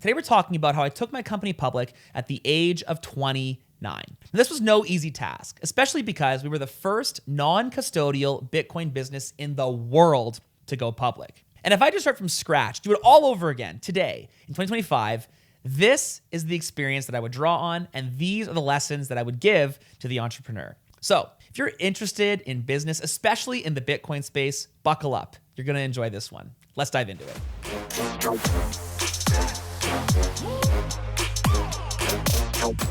Today we're talking about how I took my company public at the age of 29. This was no easy task, especially because we were the first non-custodial Bitcoin business in the world to go public. And if I just start from scratch, do it all over again today in 2025, this is the experience that I would draw on, and these are the lessons that I would give to the entrepreneur. So if you're interested in business, especially in the Bitcoin space, buckle up. You're going to enjoy this one. Let's dive into it.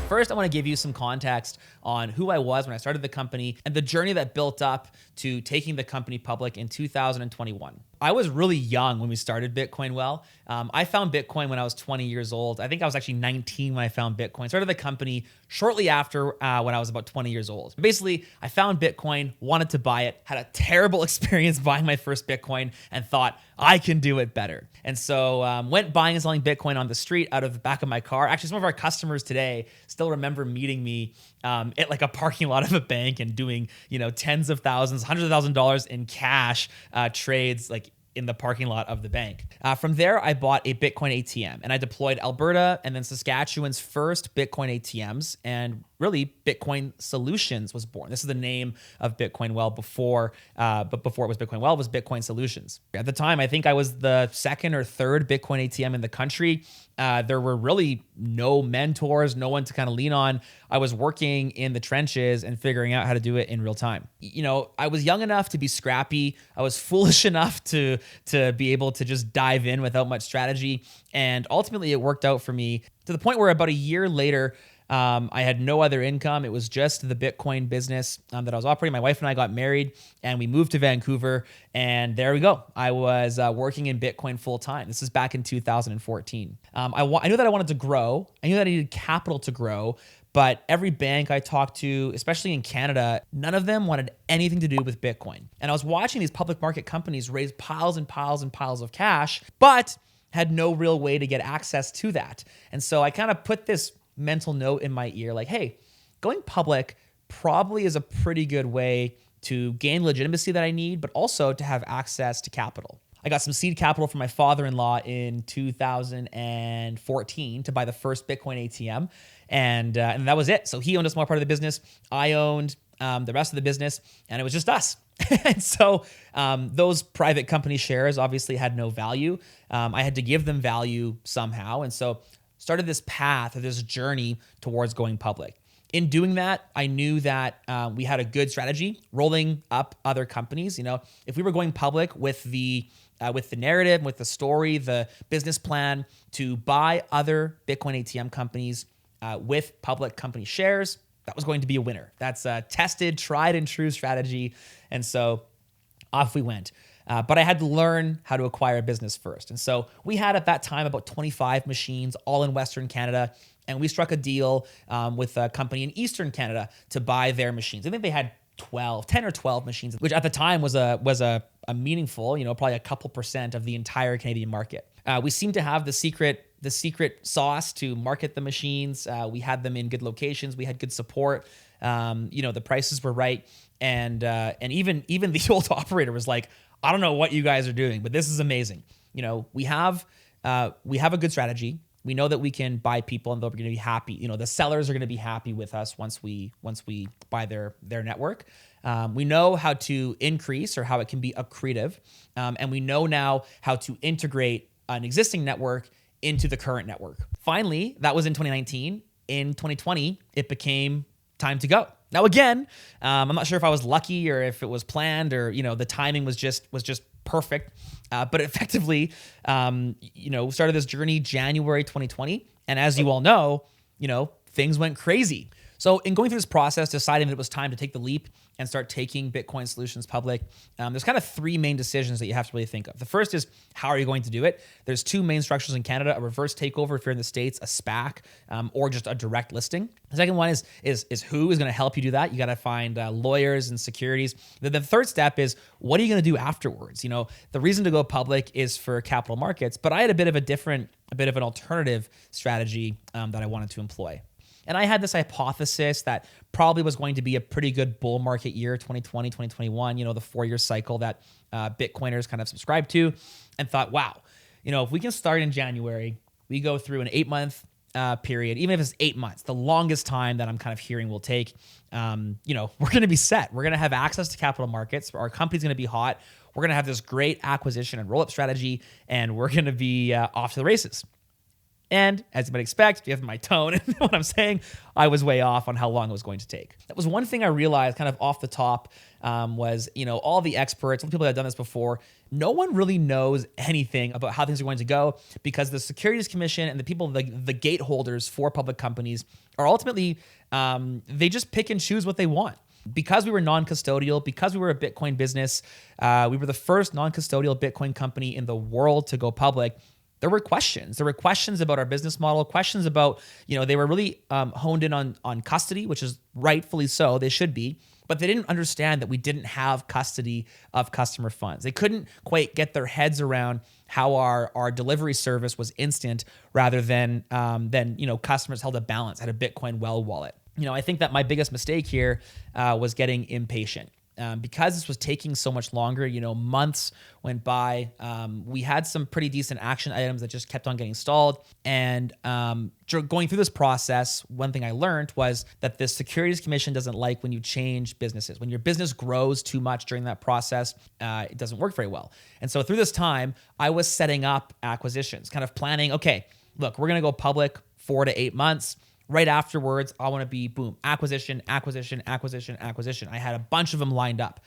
First, I want to give you some context on who I was when I started the company and the journey that built up to taking the company public in 2021. I was really young when we started Bitcoin Well. I found Bitcoin when I was 20 years old. I think I was actually 19 when I found Bitcoin. Started the company shortly after when I was about 20 years old. Basically, I found Bitcoin, wanted to buy it, had a terrible experience buying my first Bitcoin, and thought, I can do it better. And so went buying and selling Bitcoin on the street out of the back of my car. Actually, some of our customers today still remember meeting me at like a parking lot of a bank and doing, tens of thousands, hundreds of thousands of dollars in cash trades, like in the parking lot of the bank. From there, I bought a Bitcoin ATM and I deployed Alberta and then Saskatchewan's first Bitcoin ATMs, and really Bitcoin Solutions was born. This is the name of Bitcoin Well but before it was Bitcoin Well, it was Bitcoin Solutions. At the time, I think I was the second or third Bitcoin ATM in the country. There were really no mentors, no one to kind of lean on. I was working in the trenches and figuring out how to do it in real time. I was young enough to be scrappy. I was foolish enough to be able to just dive in without much strategy. And ultimately it worked out for me to the point where about a year later, I had no other income. It was just the Bitcoin business that I was operating. My wife and I got married and we moved to Vancouver, and there we go. I was working in Bitcoin full time. This is back in 2014. I knew that I wanted to grow. I knew that I needed capital to grow, but every bank I talked to, especially in Canada, none of them wanted anything to do with Bitcoin. And I was watching these public market companies raise piles and piles and piles of cash, but had no real way to get access to that. And so I kind of put this mental note in my ear, like, hey, going public probably is a pretty good way to gain legitimacy that I need, but also to have access to capital. I got some seed capital from my father-in-law in 2014 to buy the first Bitcoin ATM, and that was it. So he owned a small part of the business. I owned the rest of the business, and it was just us. And so those private company shares obviously had no value. I had to give them value somehow, and so started this path or this journey towards going public. In doing that, I knew that we had a good strategy rolling up other companies. If we were going public with the narrative, with the story, the business plan to buy other Bitcoin ATM companies with public company shares, that was going to be a winner. That's a tested, tried and true strategy. And so off we went. But I had to learn how to acquire a business first. And so we had at that time about 25 machines all in Western Canada. And we struck a deal with a company in Eastern Canada to buy their machines. I think they had 10 or 12 machines, which at the time was a meaningful, probably a couple % of the entire Canadian market. We seemed to have the secret sauce to market the machines. We had them in good locations. We had good support. The prices were right. And even the old operator was like, I don't know what you guys are doing, but this is amazing. We have a good strategy. We know that we can buy people and they're going to be happy. The sellers are going to be happy with us once we buy their network. We know how to increase or how it can be accretive. And we know now how to integrate an existing network into the current network. Finally, that was in 2019. In 2020, it became time to go. Now, again, I'm not sure if I was lucky or if it was planned or, the timing was just perfect. But effectively, started this journey January 2020. And as you all know, things went crazy. So in going through this process, deciding that it was time to take the leap and start taking Bitcoin Solutions public, there's kind of three main decisions that you have to really think of. The first is, how are you going to do it? There's two main structures in Canada: a reverse takeover if you're in the States, a SPAC, or just a direct listing. The second one is who is going to help you do that? You got to find lawyers and securities. The third step is, what are you going to do afterwards? The reason to go public is for capital markets, but I had a bit of an alternative strategy that I wanted to employ. And I had this hypothesis that probably was going to be a pretty good bull market year, 2020, 2021, the 4-year cycle that Bitcoiners kind of subscribe to, and thought, wow, if we can start in January, we go through an 8-month period, even if it's 8 months, the longest time that I'm kind of hearing will take, we're going to be set. We're going to have access to capital markets. Our company's going to be hot. We're going to have this great acquisition and roll-up strategy, and we're going to be off to the races. And as you might expect, if you have my tone and what I'm saying, I was way off on how long it was going to take. That was one thing I realized kind of off the top was, all the experts, all the people that have done this before, no one really knows anything about how things are going to go because the Securities Commission and the people, the gate holders for public companies are ultimately, they just pick and choose what they want. Because we were non-custodial, because we were a Bitcoin business, we were the first non-custodial Bitcoin company in the world to go public. There were questions. There were questions about our business model, questions about, they were really honed in on custody, which is rightfully so. They should be. But they didn't understand that we didn't have custody of customer funds. They couldn't quite get their heads around how our delivery service was instant rather than customers held a balance, had a Bitcoin well wallet. I think that my biggest mistake here was getting impatient. Because this was taking so much longer, months went by. We had some pretty decent action items that just kept on getting stalled. And going through this process, one thing I learned was that the Securities Commission doesn't like when you change businesses. When your business grows too much during that process, it doesn't work very well. And so through this time, I was setting up acquisitions, kind of planning, okay, look, we're going to go public 4 to 8 months. Right afterwards, I want to be, boom, acquisition. I had a bunch of them lined up.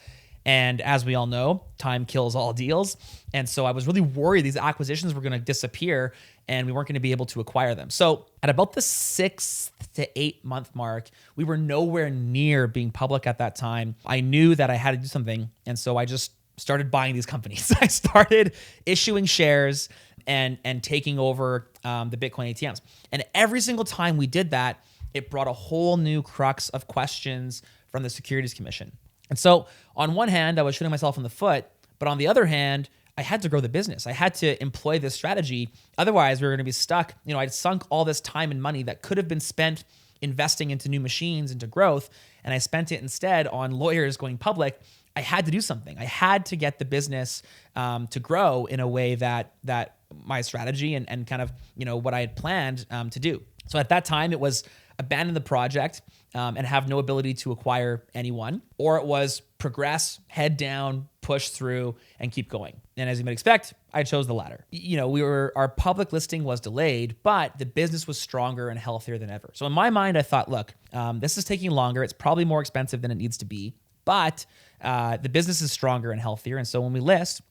And as we all know, time kills all deals. And so I was really worried these acquisitions were going to disappear and we weren't going to be able to acquire them. So at about the 6 to 8 month mark, we were nowhere near being public at that time. I knew that I had to do something. And so I just started buying these companies. I started issuing shares and taking over the Bitcoin ATMs. And every single time we did that, it brought a whole new crux of questions from the Securities Commission. And so on one hand, I was shooting myself in the foot, but on the other hand, I had to grow the business. I had to employ this strategy. Otherwise, we were going to be stuck. I'd sunk all this time and money that could have been spent investing into new machines, into growth, and I spent it instead on lawyers going public. I had to do something. I had to get the business to grow in a way that my strategy and kind of, what I had planned to do. So at that time, it was abandon the project and have no ability to acquire anyone, or it was progress, head down, push through, and keep going. And as you might expect, I chose the latter. Our public listing was delayed, but the business was stronger and healthier than ever. So in my mind, I thought, look, this is taking longer. It's probably more expensive than it needs to be, but the business is stronger and healthier. And so when we list,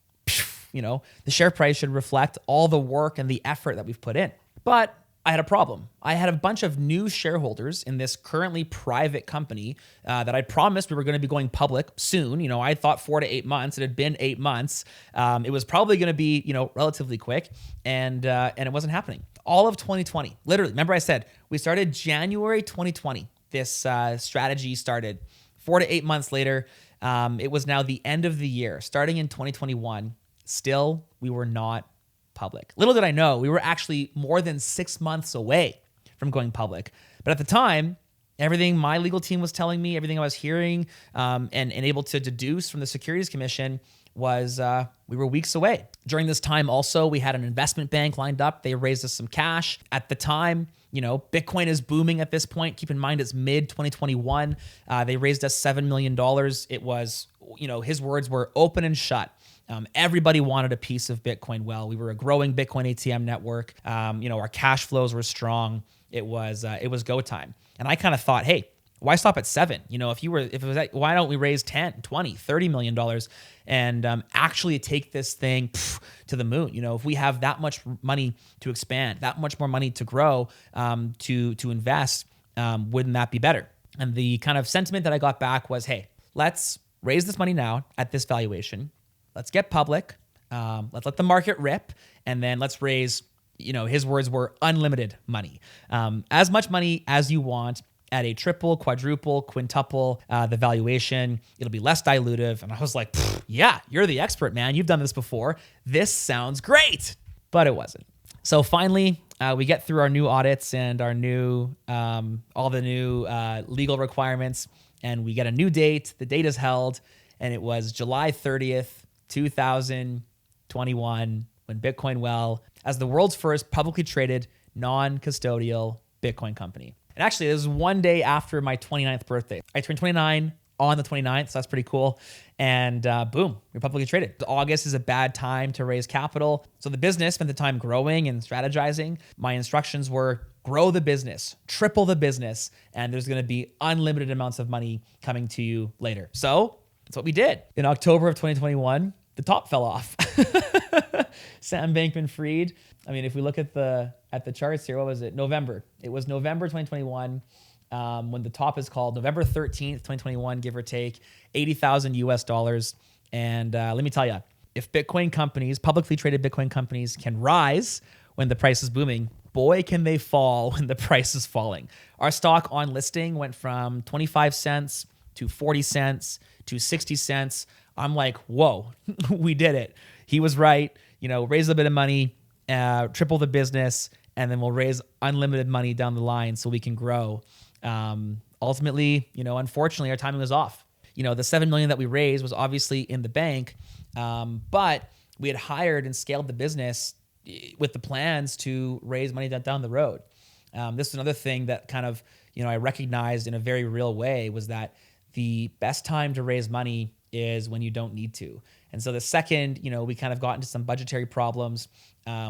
the share price should reflect all the work and the effort that we've put in. But I had a problem. I had a bunch of new shareholders in this currently private company that I promised we were going to be going public soon. I thought 4 to 8 months. It had been 8 months. It was probably going to be, relatively quick, and it wasn't happening. All of 2020, literally. Remember I said we started January 2020. This strategy started 4 to 8 months later. It was now the end of the year, starting in 2021. Still, we were not public. Little did I know, we were actually more than 6 months away from going public. But at the time, everything my legal team was telling me, everything I was hearing and able to deduce from the Securities Commission was we were weeks away. During this time also, we had an investment bank lined up. They raised us some cash. At the time, Bitcoin is booming at this point. Keep in mind, it's mid-2021. They raised us $7 million. It was, his words were open and shut. Everybody wanted a piece of Bitcoin. Well, we were a growing Bitcoin ATM network. Our cash flows were strong. It was go time. And I kind of thought, hey, why stop at 7? Why don't we raise 10, 20, $30 million and actually take this thing to the moon? If we have that much money to expand, that much more money to grow, to invest, wouldn't that be better? And the kind of sentiment that I got back was, hey, let's raise this money now at this valuation. Let's get public. Let's let the market rip. And then let's raise, his words were unlimited money. As much money as you want at a triple, quadruple, quintuple the valuation. It'll be less dilutive. And I was like, yeah, you're the expert, man. You've done this before. This sounds great. But it wasn't. So finally, we get through our new audits and our new, all the new legal requirements. And we get a new date. The date is held. And it was July 30th, 2021. when Bitcoin Well as the world's first publicly traded non-custodial Bitcoin company. And actually, this was one day after my 29th birthday. I turned 29 on the 29th, so that's pretty cool. And boom, we're publicly traded. August is a bad time to raise capital. So the business spent the time growing and strategizing. My instructions were grow the business, triple the business, and there's going to be unlimited amounts of money coming to you later. So that's what we did. In October of 2021, the top fell off. Sam Bankman-Fried. I mean, if we look at the charts here, what was it? November. It was November 2021 when the top is called November 13th, 2021, give or take, 80,000 US dollars. And let me tell you, if Bitcoin companies, publicly traded Bitcoin companies can rise when the price is booming, boy, can they fall when the price is falling. Our stock on listing went from 25 cents to 40 cents to 60 cents. I'm like, whoa, we did it. He was right. Raise a bit of money, triple the business, and then we'll raise unlimited money down the line so we can grow. Ultimately, unfortunately, our timing was off. The 7 million that we raised was obviously in the bank, but we had hired and scaled the business with the plans to raise money down the road. This is another thing that kind of, I recognized in a very real way was that the best time to raise money is when you don't need to. And so the second, we kind of got into some budgetary problems,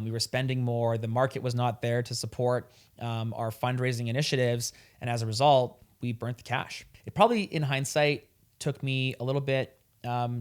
we were spending more, the market was not there to support our fundraising initiatives. And as a result, we burnt the cash. It probably, in hindsight, took me a little bit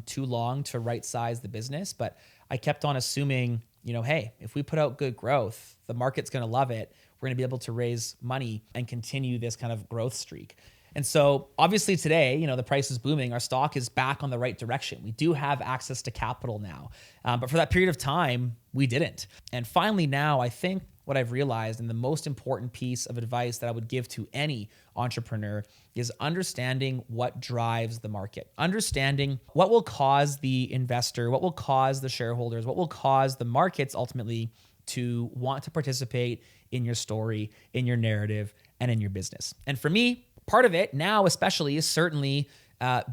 too long to right size the business, but I kept on assuming, hey, if we put out good growth, the market's going to love it. We're going to be able to raise money and continue this kind of growth streak. And so obviously today, the price is booming. Our stock is back on the right direction. We do have access to capital now. But for that period of time, we didn't. And finally now, I think what I've realized and the most important piece of advice that I would give to any entrepreneur is understanding what drives the market, understanding what will cause the investor, what will cause the shareholders, what will cause the markets ultimately to want to participate in your story, in your narrative, and in your business. And for me, part of it now especially is certainly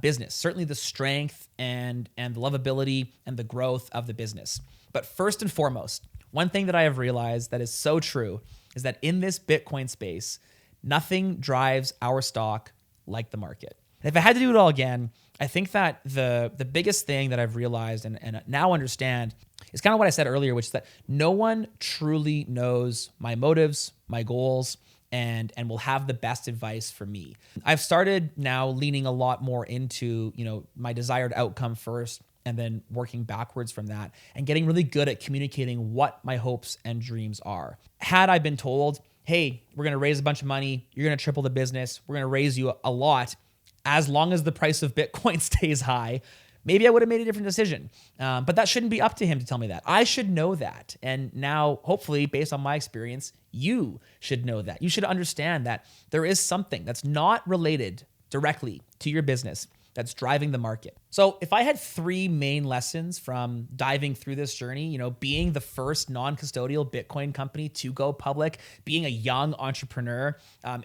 business, certainly the strength and the lovability and the growth of the business. But first and foremost, one thing that I have realized that is so true is that in this Bitcoin space, nothing drives our stock like the market. And if I had to do it all again, I think that the biggest thing that I've realized and now understand is kind of what I said earlier, which is that no one truly knows my motives, my goals, and will have the best advice for me. I've started now leaning a lot more into, my desired outcome first and then working backwards from that and getting really good at communicating what my hopes and dreams are. Had I been told, hey, we're going to raise a bunch of money, you're going to triple the business, we're going to raise you a lot, as long as the price of Bitcoin stays high, maybe I would have made a different decision. But that shouldn't be up to him to tell me that. I should know that. And now, hopefully, based on my experience, you should know that. You should understand that there is something that's not related directly to your business that's driving the market. So if I had 3 main lessons from diving through this journey, being the first non-custodial Bitcoin company to go public, being a young entrepreneur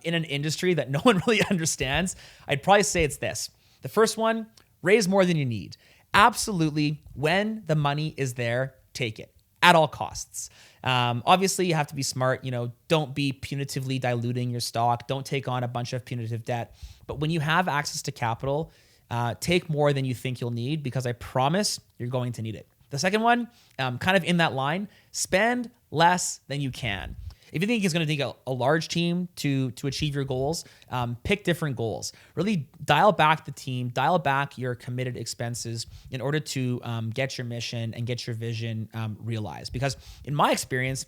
in an industry that no one really understands, I'd probably say it's this. The first one, raise more than you need. Absolutely, when the money is there, take it at all costs. Obviously, you have to be smart. Don't be punitively diluting your stock. Don't take on a bunch of punitive debt. But when you have access to capital, take more than you think you'll need, because I promise you're going to need it. The second one, kind of in that line, spend less than you can. If you think it's going to take a large team to achieve your goals, pick different goals. Really dial back the team, dial back your committed expenses in order to get your mission and get your vision realized. Because in my experience,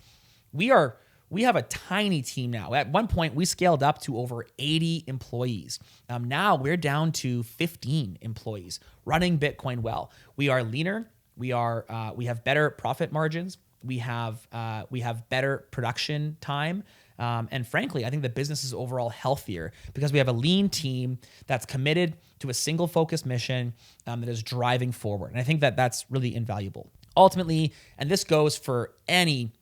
we have a tiny team now. At one point, we scaled up to over 80 employees. Now we're down to 15 employees running Bitcoin well. We are leaner. We have better profit margins. We have better production time. And frankly, I think the business is overall healthier because we have a lean team that's committed to a single focused mission that is driving forward. And I think that that's really invaluable. Ultimately, and this goes for any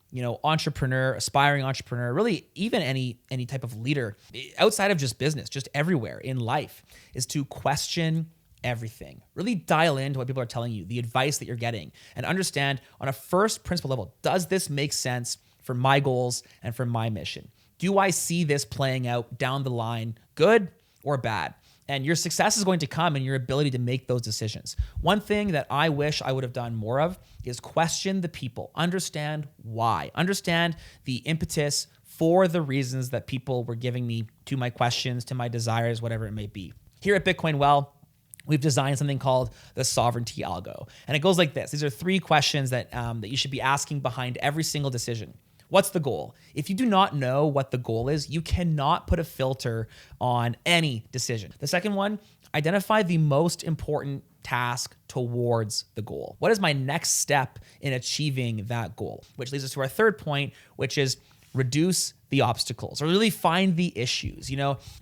entrepreneur, aspiring entrepreneur, really even any type of leader outside of just business, just everywhere in life, is to question everything. Really dial into what people are telling you, the advice that you're getting, and understand on a first principle level, does this make sense for my goals and for my mission? Do I see this playing out down the line, good or bad? And your success is going to come in your ability to make those decisions. One thing that I wish I would have done more of is question the people, understand why, understand the impetus for the reasons that people were giving me to my questions, to my desires, whatever it may be. Here at Bitcoin Well, we've designed something called the sovereignty algo. And it goes like this. These are 3 questions that you should be asking behind every single decision. What's the goal? If you do not know what the goal is, you cannot put a filter on any decision. The second one, identify the most important task towards the goal. What is my next step in achieving that goal? Which leads us to our third point, which is reduce the obstacles, or really find the issues.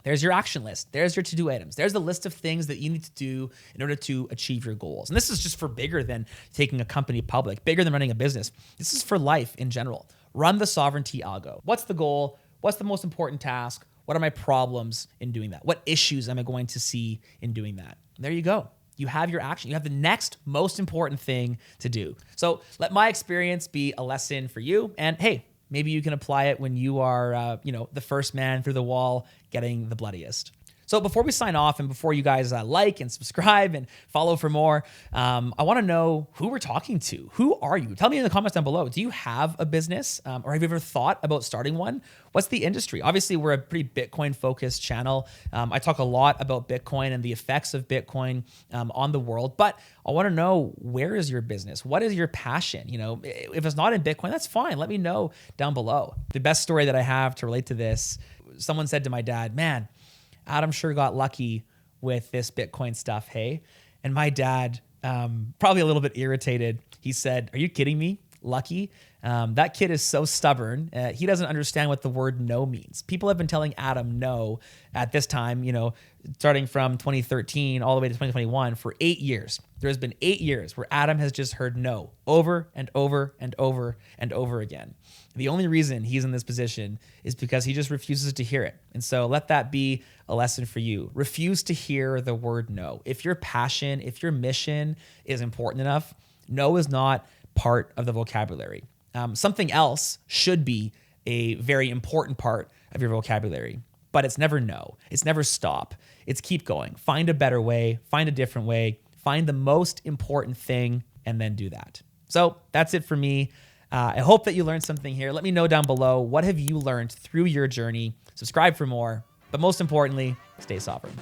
There's your action list. There's your to-do items. There's the list of things that you need to do in order to achieve your goals. And this is just for bigger than taking a company public, bigger than running a business. This is for life in general. Run the sovereignty algo. What's the goal? What's the most important task? What are my problems in doing that? What issues am I going to see in doing that? And there you go. You have your action. You have the next most important thing to do. So let my experience be a lesson for you. And hey, maybe you can apply it when you are, the first man through the wall getting the bloodiest. So before we sign off and before you guys like and subscribe and follow for more, I want to know who we're talking to. Who are you? Tell me in the comments down below. Do you have a business or have you ever thought about starting one? What's the industry? Obviously, we're a pretty Bitcoin-focused channel. I talk a lot about Bitcoin and the effects of Bitcoin on the world, but I want to know, where is your business? What is your passion? If it's not in Bitcoin, that's fine. Let me know down below. The best story that I have to relate to this, someone said to my dad, "Man, Adam sure got lucky with this Bitcoin stuff, hey?" And my dad, probably a little bit irritated, he said, "Are you kidding me? Lucky? That kid is so stubborn. He doesn't understand what the word no means." People have been telling Adam no at this time, starting from 2013 all the way to 2021 for 8 years. There has been 8 years where Adam has just heard no over and over and over and over again. The only reason he's in this position is because he just refuses to hear it. And so let that be a lesson for you. Refuse to hear the word no. If your passion, if your mission is important enough, no is not part of the vocabulary. Something else should be a very important part of your vocabulary, but it's never no. It's never stop. It's keep going. Find a better way, find a different way, find the most important thing, and then do that. So that's it for me. I hope that you learned something here. Let me know down below, what have you learned through your journey? Subscribe for more, but most importantly, stay sovereign.